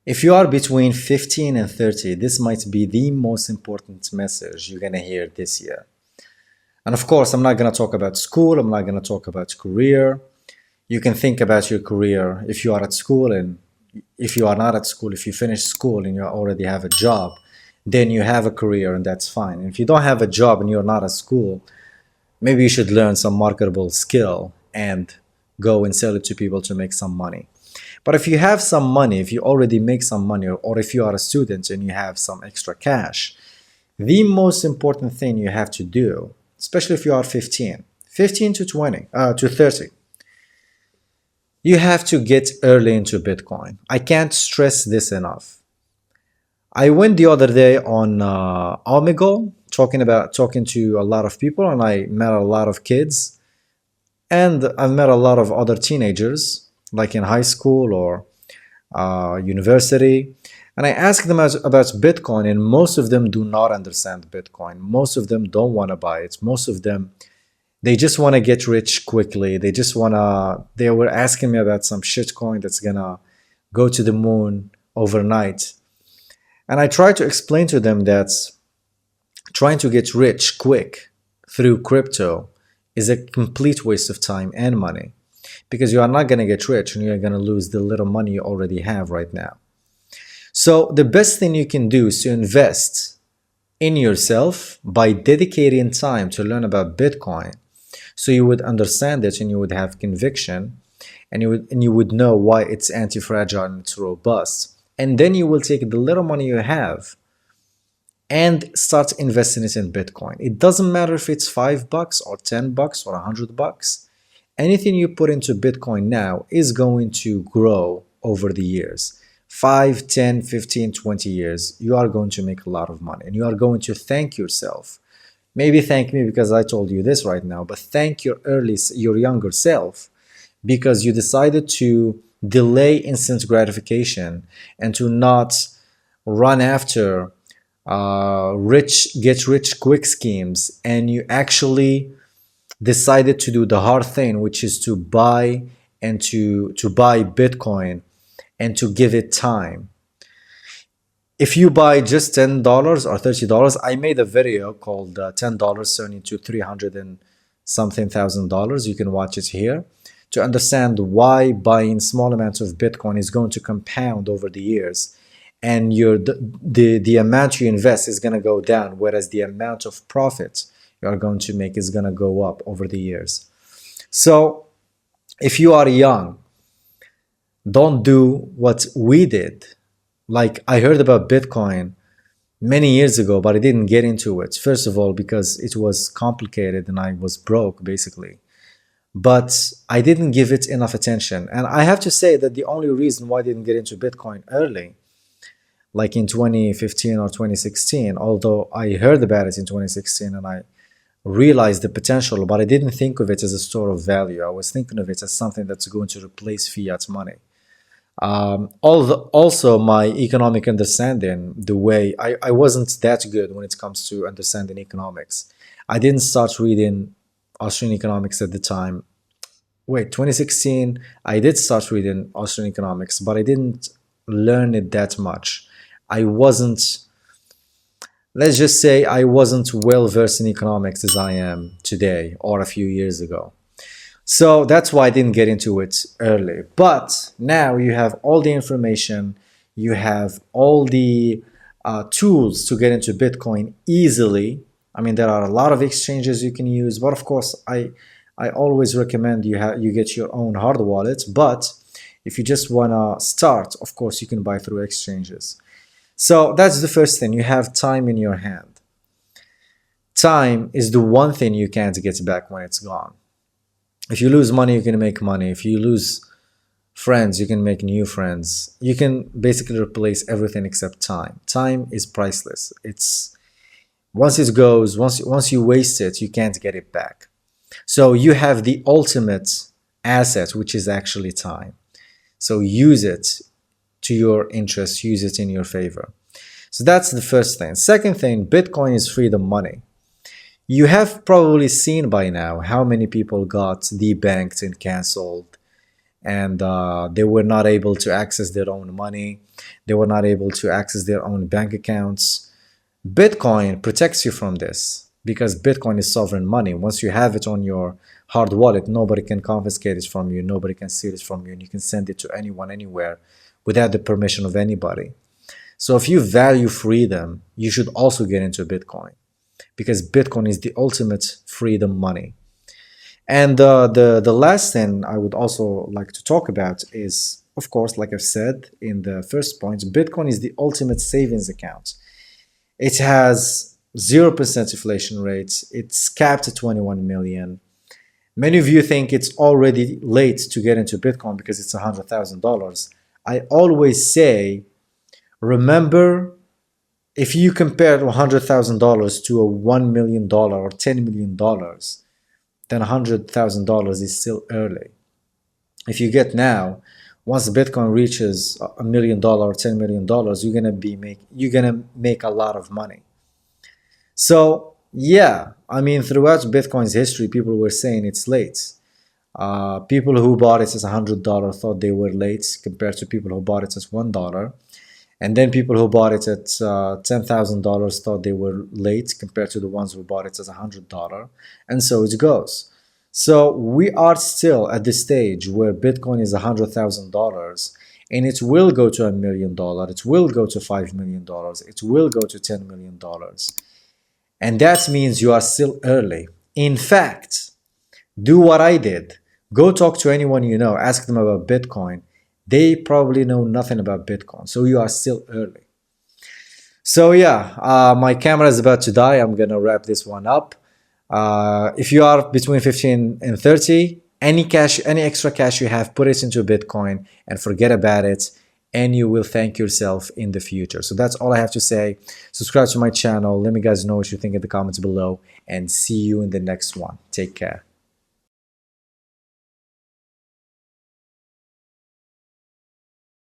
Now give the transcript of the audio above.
If you are between 15 and 30, this might be the most important message you're going to hear this year. And of course, I'm not going to talk about school. I'm not going to talk about career. You can think about your career if you are at school, and if you are not at school, if you finish school and you already have a job, then you have a career and that's fine. And if you don't have a job and you're not at school, maybe you should learn some marketable skill and go and sell it to people to make some money. But if you have some money, if you already make some money, or if you are a student and you have some extra cash, the most important thing you have to do, especially if you are 15 to 20, to 30, you have to get early into Bitcoin. I can't stress this enough. I went the other day on Omegle talking to a lot of people, and I met a lot of kids, and I've met a lot of other teenagers, like in high school or university, and I asked them about Bitcoin, and most of them do not understand Bitcoin. Most of them don't want to buy it. Most of them, they just want to get rich quickly. They were asking me about some shitcoin that's gonna go to the moon overnight. And I tried to explain to them that trying to get rich quick through crypto is a complete waste of time and money, because you are not going to get rich and you're going to lose the little money you already have right now. So the best thing you can do is to invest in yourself by dedicating time to learn about Bitcoin, so you would understand it and you would have conviction, and you would know why it's anti-fragile and it's robust. And then you will take the little money you have and start investing it in Bitcoin. It doesn't matter if it's $5 or $10 or $100. Anything you put into Bitcoin now is going to grow over the years. 5, 10, 15, 20 years, you are going to make a lot of money, and you are going to thank yourself. Maybe thank me because I told you this right now, but thank your younger self, because you decided to delay instant gratification and to not run after get rich quick schemes, and you actually decided to do the hard thing, which is to buy Bitcoin and to give it time. If you buy just $10 or $30, I made a video called $10 turning to 300 and something thousand dollars. You can watch it here to understand why buying small amounts of Bitcoin is going to compound over the years, and the amount you invest is going to go down, whereas the amount of profit you are going to make is going to go up over the years. So if you are young, don't do what we did. Like, I heard about Bitcoin many years ago, but I didn't get into it. First of all, because it was complicated and I was broke, basically. But I didn't give it enough attention. And I have to say that the only reason why I didn't get into Bitcoin early, like in 2015 or 2016, although I heard about it in 2016 and I realized the potential, but I didn't think of it as a store of value. I was thinking of it as something that's going to replace fiat money. Also, my economic understanding, the way I wasn't that good when it comes to understanding economics. I didn't start reading Austrian economics at the time. Wait, 2016, I did start reading Austrian economics, but I didn't learn it that much. Let's just say I wasn't well versed in economics as I am today or a few years ago. So that's why I didn't get into it early. But now you have all the information, you have all the tools to get into Bitcoin easily. I mean, there are a lot of exchanges you can use, but of course, I always recommend you get your own hard wallet. But if you just want to start, of course, you can buy through exchanges. So that's the first thing. You have time in your hand. Time is the one thing you can't get back when it's gone. If you lose money, you can make money. If you lose friends, you can make new friends. You can basically replace everything except time. Time is priceless. Once it goes, once you waste it, you can't get it back. So you have the ultimate asset, which is actually time. So use it to your interest, use it in your favor. So that's the first thing. Second thing, Bitcoin is freedom money. You have probably seen by now how many people got debanked and canceled and they were not able to access their own money. They were not able to access their own bank accounts. Bitcoin protects you from this because Bitcoin is sovereign money. Once you have it on your hard wallet, nobody can confiscate it from you, nobody can steal it from you, and you can send it to anyone, anywhere, without the permission of anybody. So if you value freedom, you should also get into Bitcoin because Bitcoin is the ultimate freedom money. And the last thing I would also like to talk about is, of course, like I've said in the first point, Bitcoin is the ultimate savings account. It has 0% inflation rates. It's capped at 21 million. Many of you think it's already late to get into Bitcoin because it's $100,000. I always say, remember, if you compare $100,000 to a $1 million or $10 million, then $100,000 is still early. If you get now, once Bitcoin reaches $1 million or $10 million, you're gonna make a lot of money. So yeah, I mean, throughout Bitcoin's history, people were saying it's late. People who bought it as $100 thought they were late compared to people who bought it as $1. And then people who bought it at $10,000 thought they were late compared to the ones who bought it as $100. And so it goes. So we are still at the stage where Bitcoin is $100,000 and it will go to $1 million. It will go to $5 million. It will go to $10 million. And that means you are still early. In fact, do what I did. Go talk to anyone you know. Ask them about Bitcoin. They probably know nothing about Bitcoin. So you are still early. So yeah, my camera is about to die. I'm going to wrap this one up. If you are between 15 and 30, any extra cash you have, put it into Bitcoin and forget about it. And you will thank yourself in the future. So that's all I have to say. Subscribe to my channel. Let me guys know what you think in the comments below. And see you in the next one. Take care.